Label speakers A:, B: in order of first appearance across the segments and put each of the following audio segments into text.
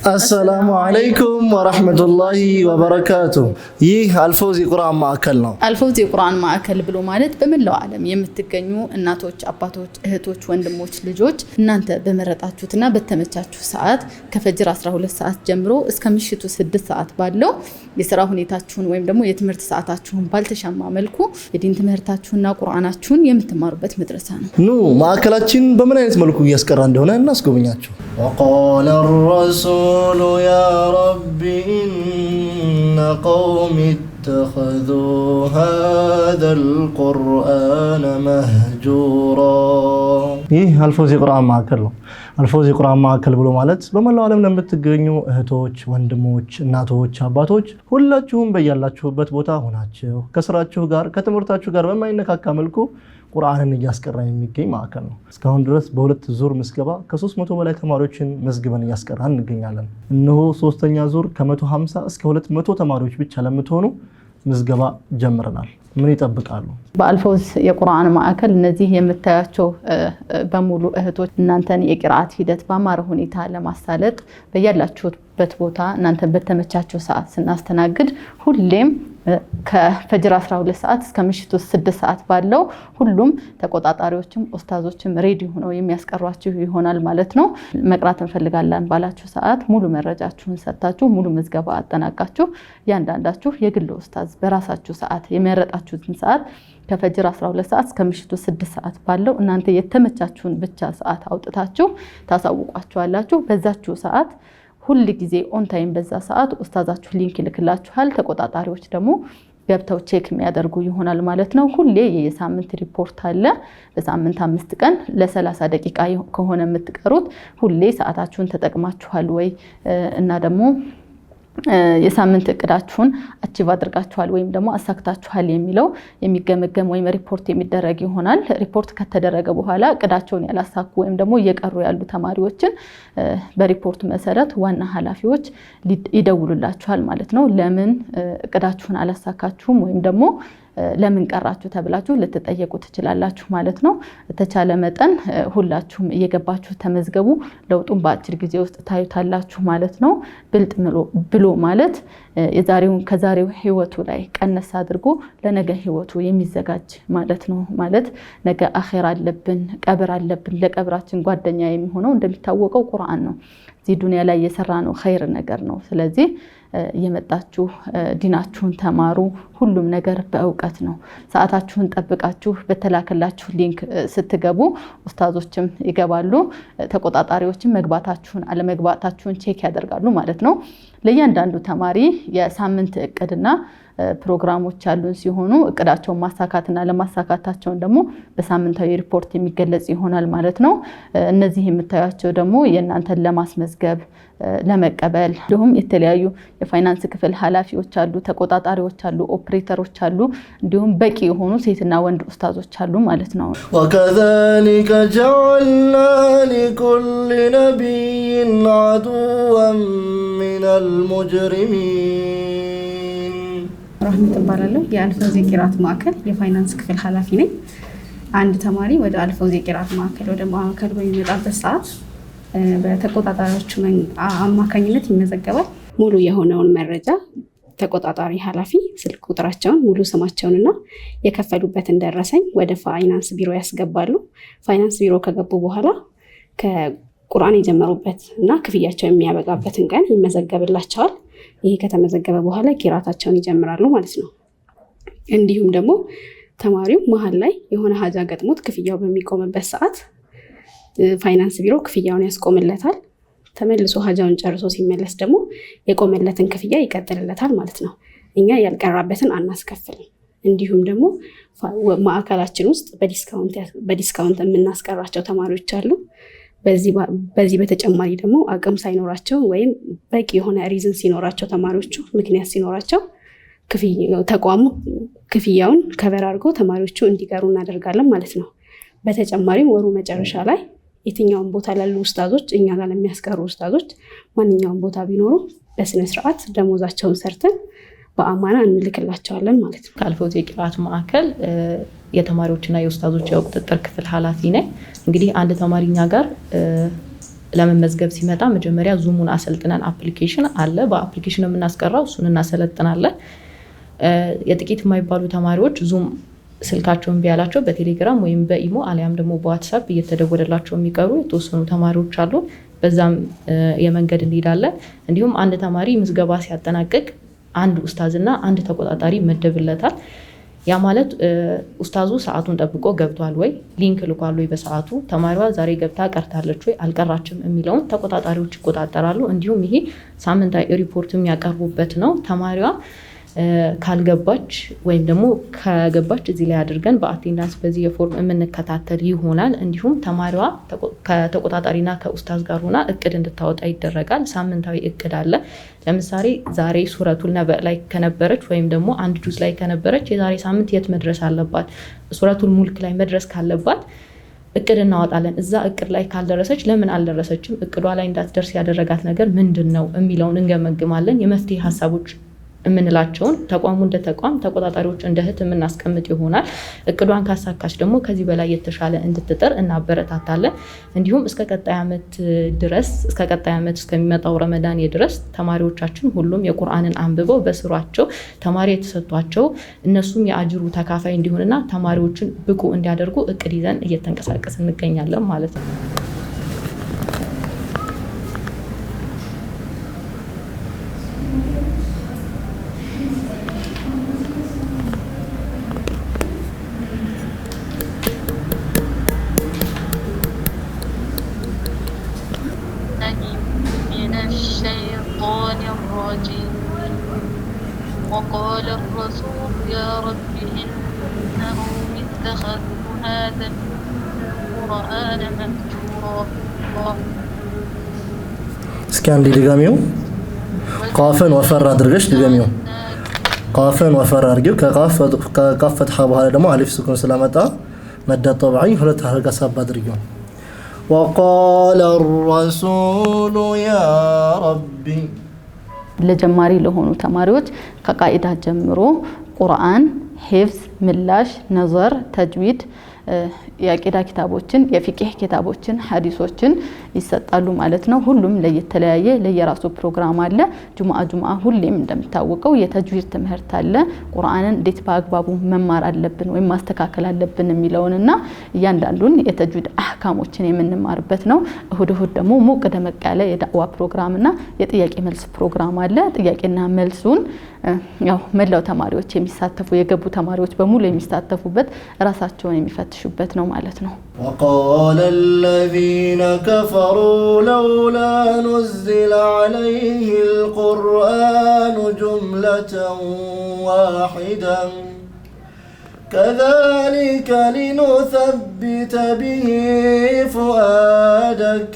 A: السلام عليكم ورحمة الله وبركاته. ይህ አልፈውዚ ቁርአን ማዕከል ነው።
B: አልፈውዚ ቁርአን ማዕከል ብሎ ማለት በመላው ዓለም የምትገኙ እናቶች፣ አባቶች፣ እህቶች፣ ወንድሞች፣ ልጆች እናንተ በመረጣችሁትና በተመቻችሁ ሰዓት ከፈጅር 12 ሰዓት ጀምሮ እስከ ምሽቱ 6 ሰዓት ባለው የሥራ ሁኔታችሁን ወይም ደግሞ የትምህርት ሰዓታችሁን ባልተሻማ መልኩ የዲን ትምህርታችሁንና ቁርአናችሁን የምትማሩበት መድረሳ ነው።
A: ኑ ማዕከላችን በምን አይነት መልኩ እያስቀራ እንደሆነ እናስጎብኛችሁ። وقال الرسول يا رب إن قوم اتخذوا هذا القرآن مهجورا. ይህ አልፈውዚ ቁርአን ማዕከል ነው። አልፈውዚ ቁርአን ማዕከል ብሎ ማለት በመላው ዓለም ለምትገኙ እህቶች፣ ወንድሞች፣ እናቶች፣ አባቶች ሁላችሁም በያላችሁበት ቦታ ሆናችሁ ከስራችሁ ጋር ከትምህርታችሁ ጋር በማይነካካ መልኩ ቁርአንን እያስቀራ የሚገኝ ማዕከል ነው። እስካሁን ድረስ በሁለት ዙር ምዝገባ ከ300 በላይ ተማሪዎችን መዝግበን እያስቀራን እንገኛለን። እነሆ ሶስተኛ ዙር ከ150 እስከ 200 ተማሪዎች ብቻ ለምትሆኑ ምዝገባ ጀምረናል። ምን ይጠብቃሉ?
B: በአልፈውዝ የቁርአን ማዕከል እነዚህ የምታያቸው በሙሉ እህቶች እናንተን የቂራአት ሂደት በአማረ ሁኔታ ለማሳለጥ በያላችሁበት ቦታ እናንተን በተመቻቸው ሰዓት ስናስተናግድ ሁሌም ከፈጅር 12 ሰዓት እስከ ምሽቱ 6 ሰዓት ባለው ሁሉም ተቆጣጣሪዎችም ኡስታዞችም ሬዲ ሆነው የሚያስቀሯችሁ ይሆናል ማለት ነው። መቅራት እንፈልጋለን ባላችሁ ሰዓት ሙሉ መረጃችሁን ሰጣችሁ ሙሉ ምዝገባ አጠናቃችሁ ያንዳንዳችሁ የግል ኡስታዝ በራሳችሁ ሰዓት የሚያረጣችሁትን ሰዓት ከፈጅር 12 ሰዓት እስከ ምሽቱ 6 ሰዓት ባለው እናንተ የተመቻችሁን ብቻ ሰዓት አውጥታችሁ ታሳውቋችኋላችሁ። በዛችሁ ሰዓት ሁሉ ጊዜ ኦን ታይም በዛ ሰዓት ኡስታዛችሁ ሊንክ ይልክላችኋል። ተቆጣጣሪዎች ደግሞ ገብተው ቼክ የሚያደርጉ ይሆናል ማለት ነው። ሁሌ የሳምንት ሪፖርት አለ። በሳምንት 5 ቀን ለ30 ደቂቃ ከሆነ የምትቀሩት ሁሌ ሰዓታችሁን ተጠቅማችኋል ወይ እና ደግሞ የሳምንት እቅዳችሁን አቺቭ አድርጋችኋል ወይም ደግሞ አሳክታችኋል የሚለው የሚገመገም ወይም ሪፖርት የሚደረግ ይሆናል። ሪፖርት ከተደረገ በኋላ እቅዳቸውን ያላሳኩ ወይም ደግሞ እየቀሩ ያሉ ተማሪዎችን በሪፖርቱ መሰረት ዋና ኃላፊዎች ይደውሉላችኋል ማለት ነው። ለምን እቅዳችሁን አላሳካችሁም ወይም ደግሞ ለምን ቀራችሁ ተብላችሁ ልትጠየቁ ትችላላችሁ ማለት ነው። ተቻለ መጠን ሁላችሁም እየገባችሁ ተመዝገቡ። ለውጡን በአጭር ጊዜ ውስጥ ታዩታላችሁ ማለት ነው። ብልጥ ብሎ ማለት የዛሬውን ከዛሬው ህይወቱ ላይ ቀነስ አድርጎ ለነገ ህይወቱ የሚዘጋጅ ማለት ነው። ማለት ነገ አኺራ አለብን፣ ቀብር አለብን። ለቀብራችን ጓደኛ የሚሆነው እንደሚታወቀው ቁርአን ነው። እዚህ ዱንያ ላይ የሰራ ነው ኸይር ነገር ነው። ስለዚህ የመጣችሁ ዲናችሁን ተማሩ። ሁሉም ነገር በእውቀት ነው። ሰዓታችሁን ጠብቃችሁ በተላከላችሁ ሊንክ ስትገቡ ኡስታዞችም ይገባሉ። ተቆጣጣሪዎችም መግባታችሁን አለመግባታችሁን ቼክ ያደርጋሉ ማለት ነው። ለእያንዳንዱ ተማሪ የሳምንት እቅድና ፕሮግራሞች ያሉን ሲሆኑ እቅዳቸውን ማሳካትና ለማሳካታቸውን ደግሞ በሳምንታዊ ሪፖርት የሚገለጽ ይሆናል ማለት ነው። እነዚህ የምታዩቸው ደግሞ የእናንተን ለማስመዝገብ ለመቀበል እንዲሁም የተለያዩ የፋይናንስ ክፍል ኃላፊዎች አሉ፣ ተቆጣጣሪዎች አሉ፣ ኦፕሬተሮች አሉ፣ እንዲሁም በቂ የሆኑ ሴትና ወንድ ኡስታዞች አሉ ማለት ነው።
A: وكذلك جعلنا لكل نبي عدوا من المجرمين.
C: رحمة الله የአልፈውዚ ቂራአት ማዕከል የፋይናንስ ክፍል ኃላፊ ነኝ። አንድ ተማሪ ወደ አልፈውዚ ቂራአት ማዕከል ወደ ማዕከል በሚመጣበት ሰዓት በተቆጣጣሪዎች አማካኝነት ይመዘገባል። ሙሉ የሆነውን መረጃ ተቆጣጣሪ ኃላፊ ስልክ ቁጥራቸውን፣ ሙሉ ስማቸውንና የከፈሉበትን ደረሰኝ ወደ ፋይናንስ ቢሮ ያስገባሉ። ፋይናንስ ቢሮ ከገቡ በኋላ ከቁርአን የጀመሩበት እና ክፍያቸው የሚያበቃበትን ቀን ይመዘገብላቸዋል። ይሄ ከተመዘገበ በኋላ ቂራአታቸውን ይጀምራሉ ማለት ነው። እንዲሁም ደግሞ ተማሪው መሀል ላይ የሆነ ሀጃ ገጥሞት ክፍያው በሚቆምበት ሰዓት ፋይናንስ ቢሮ ክፍያውን ያስቆምለታል። ተመልሶ ሀጃውን ጨርሶ ሲመለስ ደግሞ የቆመለትን ክፍያ ይቀጥልለታል ማለት ነው። እኛ ያልቀራበትን አናስከፍልም። እንዲሁም ደግሞ ማዕከላችን ውስጥ በዲስካውንት የምናስቀራቸው ተማሪዎች አሉ። በዚህ በተጨማሪ ደግሞ አቅም ሳይኖራቸው ወይም በቂ የሆነ ሪዝን ሲኖራቸው ተማሪዎቹ ምክንያት ሲኖራቸው ተቋሙ ክፍያውን ከቨር አድርጎ ተማሪዎቹ እንዲቀሩ እናደርጋለን ማለት ነው። በተጨማሪም ወሩ መጨረሻ ላይ የትኛውን ቦታ ላሉ ኡስታዞች እኛ ጋር ለሚያስቀሩ ኡስታዞች ማንኛውም ቦታ ቢኖሩ በስነ ስርዓት ደሞዛቸውን ሰርተን በአማና እንልክላቸዋለን ማለት ነው።
D: ከአልፈውዚ የቂራአት ማዕከል የተማሪዎችና የኡስታዞች የቁጥጥር ክፍል ኃላፊ ነኝ። እንግዲህ አንድ ተማሪኛ ጋር
B: ለመመዝገብ ሲመጣ መጀመሪያ ዙሙን አሰልጥነን አፕሊኬሽን አለ በአፕሊኬሽን የምናስቀራው እሱን እናሰለጥናለን። የጥቂት የማይባሉ ተማሪዎች ዙም ስልካቸውን ቢያላቸው በቴሌግራም ወይም በኢሞ አሊያም ደግሞ በዋትስአፕ እየተደወለላቸው የሚቀሩ የተወሰኑ ተማሪዎች አሉ። በዛም የመንገድ እንሄዳለን። እንዲሁም አንድ ተማሪ ምዝገባ ሲያጠናቅቅ አንድ ኡስታዝና አንድ ተቆጣጣሪ መደብለታል። ያ ማለት ኡስታዙ ሰዓቱን ጠብቆ ገብቷል ወይ ሊንክ ልኳል ወይ በሰዓቱ ተማሪዋ ዛሬ ገብታ ቀርታለች ወይ አልቀራችም የሚለውን ተቆጣጣሪዎች ይቆጣጠራሉ። እንዲሁም ይሄ ሳምንታዊ ሪፖርት የሚያቀርቡበት ነው። ተማሪዋ ካልገባች ወይም ደግሞ ከገባች እዚህ ላይ አድርገን በአቴንዳንስ በዚህ የፎርም የምንከታተል ይሆናል። እንዲሁም ተማሪዋ ከተቆጣጣሪና ከኡስታዝ ጋር ሆና እቅድ እንድታወጣ ይደረጋል። ሳምንታዊ እቅድ አለ። ለምሳሌ ዛሬ ሱረቱል ነበእ ላይ ከነበረች ወይም ደግሞ አንድ ጁዝ ላይ ከነበረች የዛሬ ሳምንት የት መድረስ አለባት? ሱረቱል ሙልክ ላይ መድረስ ካለባት እቅድ እናወጣለን። እዛ እቅድ ላይ ካልደረሰች ለምን አልደረሰችም፣ እቅዷ ላይ እንዳትደርስ ያደረጋት ነገር ምንድን ነው የሚለውን እንገመግማለን። የመፍትሄ ሀሳቦች የምንላቸውን ተቋሙ እንደ ተቋም ተቆጣጣሪዎች እንደ እህት የምናስቀምጥ ይሆናል። እቅዷን ካሳካች ደግሞ ከዚህ በላይ የተሻለ እንድትጥር እናበረታታለን። እንዲሁም እስከ ቀጣይ ዓመት እስከሚመጣው ረመዳን ድረስ ተማሪዎቻችን ሁሉም የቁርአንን አንብበው በስሯቸው ተማሪ የተሰጧቸው እነሱም የአጅሩ ተካፋይ እንዲሆንና ተማሪዎችን ብቁ እንዲያደርጉ እቅድ ይዘን እየተንቀሳቀስ እንገኛለን ማለት ነው።
D: وقال الرسول يا رب إنهم اتخذوا هذا القرآن مهجورا.
A: እስኪ አንዴ ድጋሚው ቃፍን ወፈር አድርገሽ ድጋሚው ቃፍን ወፈር አድርጊው ከቃፍ ፈትሐ በኋላ ደግሞ አሊፍ ስኩን ስለመጣ መደ ጠብዒ ሁለት ሐረካ ሳብ አድርጊው وقال الرسول يا ربي
B: ለጀማሪ ለሆኑ ተማሪዎች ከቃኢዳ ጀምሮ ቁርአን ሂፍዝ ምላሽ ነዘር ተጅዊድ የአቂዳ ኪታቦችን የፊቅህ ኪታቦችን ሐዲሶችን ይሰጣሉ ማለት ነው። ሁሉም ለየተለያየ ለየራሱ ፕሮግራም አለ። ጁምዓ ሁሌም እንደምታወቀው የተጅዊድ ትምህርት አለ። ቁርአንን እንዴት በአግባቡ መማር አለብን ወይም ማስተካከል አለብን የሚለውንና እያንዳንዱን የተጅዊድ አህካሞችን የምንማርበት ነው። እሁድ ደግሞ ሞቅ ደመቅ ያለ የዳዕዋ ፕሮግራምና የጥያቄ መልስ ፕሮግራም አለ። ጥያቄና መልሱን ያው መላው ተማሪዎች የሚሳተፉ የገቡ ተማሪዎች በሙሉ የሚሳተፉበት ራሳቸውን የሚፈትሹበት ነው ማለት ነው።
A: وقال الذين كفروا لولا نزل عليه القرآن جملة واحدة كذلك لنثبت به فؤادك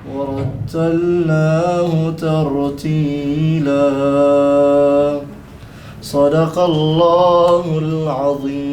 A: ورتلناه ترتيلا صدق الله العظيم